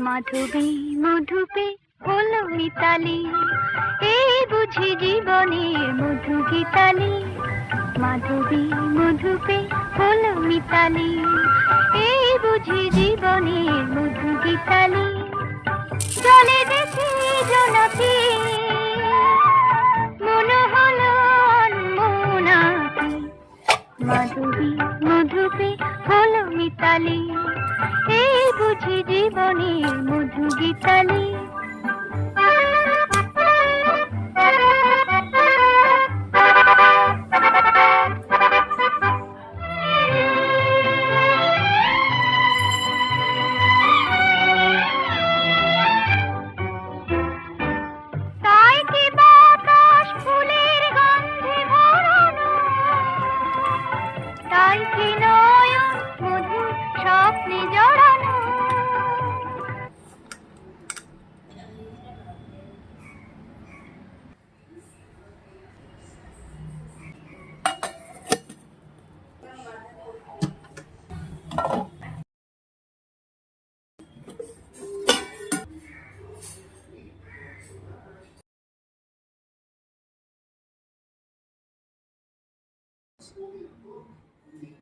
মাধবী মধুপে হলো মিতালি, এই বুঝি জীবনের মধু গীতালি। মাধবী মধুপে হলো মিতালি, এই বুঝি জীবনের মধু গীতালি। জলে দেখি জোনাকি, মনে হলো অনমনাকি। মাধবী মধুপে হলো মিতালি, এই বুঝি জীবনের মধু গীতালি।